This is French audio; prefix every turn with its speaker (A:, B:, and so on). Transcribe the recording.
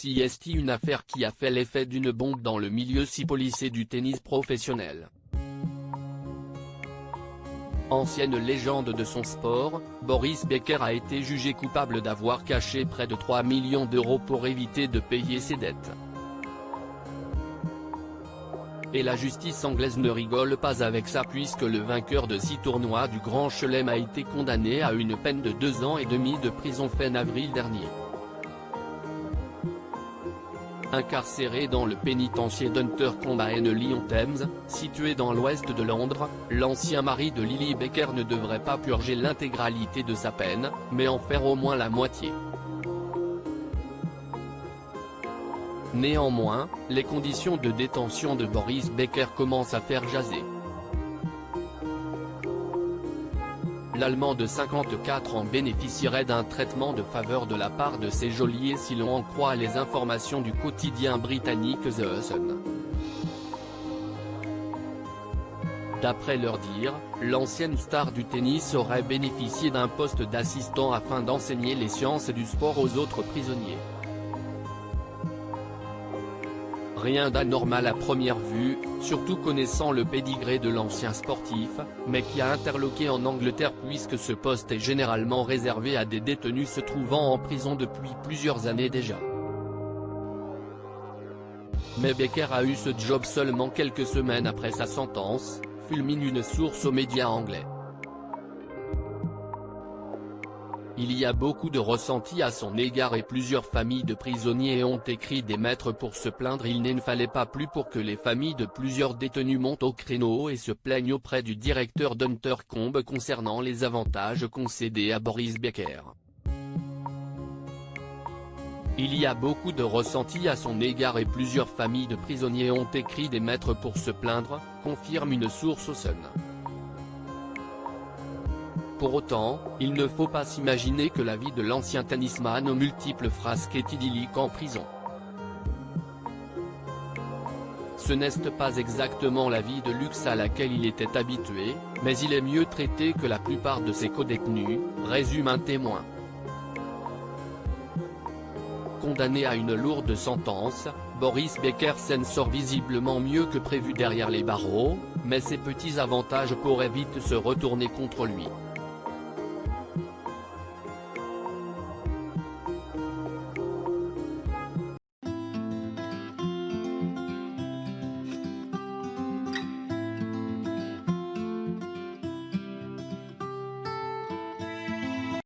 A: C'est une affaire qui a fait l'effet d'une bombe dans le milieu si policé du tennis professionnel. Ancienne légende de son sport, Boris Becker a été jugé coupable d'avoir caché près de 3 millions d'euros pour éviter de payer ses dettes. Et la justice anglaise ne rigole pas avec ça puisque le vainqueur de 6 tournois du Grand Chelem a été condamné à une peine de 2 ans et demi de prison fin avril dernier. Incarcéré dans le pénitencier d'Hunter Combe à Henley-on-Thames, situé dans l'ouest de Londres, l'ancien mari de Lily Becker ne devrait pas purger l'intégralité de sa peine, mais en faire au moins la moitié. Néanmoins, les conditions de détention de Boris Becker commencent à faire jaser. L'Allemand de 54 ans bénéficierait d'un traitement de faveur de la part de ses geôliers si l'on en croit les informations du quotidien britannique The Sun. D'après leur dire, l'ancienne star du tennis aurait bénéficié d'un poste d'assistant afin d'enseigner les sciences du sport aux autres prisonniers. Rien d'anormal à première vue, surtout connaissant le pédigré de l'ancien sportif, mais qui a interloqué en Angleterre puisque ce poste est généralement réservé à des détenus se trouvant en prison depuis plusieurs années déjà. Mais Becker a eu ce job seulement quelques semaines après sa sentence, fulmine une source aux médias anglais. Il y a beaucoup de ressentis à son égard et plusieurs familles de prisonniers ont écrit des maîtres pour se plaindre. Il ne fallait pas plus pour que les familles de plusieurs détenus montent au créneau et se plaignent auprès du directeur d'Hunter Combe concernant les avantages concédés à Boris Becker. Il y a beaucoup de ressentis à son égard et plusieurs familles de prisonniers ont écrit des maîtres pour se plaindre, confirme une source au Sun. Pour autant, il ne faut pas s'imaginer que la vie de l'ancien tennisman aux multiples frasques est idyllique en prison. Ce n'est pas exactement la vie de luxe à laquelle il était habitué, mais il est mieux traité que la plupart de ses codétenus, résume un témoin. Condamné à une lourde sentence, Boris Becker s'en sort visiblement mieux que prévu derrière les barreaux, mais ses petits avantages pourraient vite se retourner contre lui.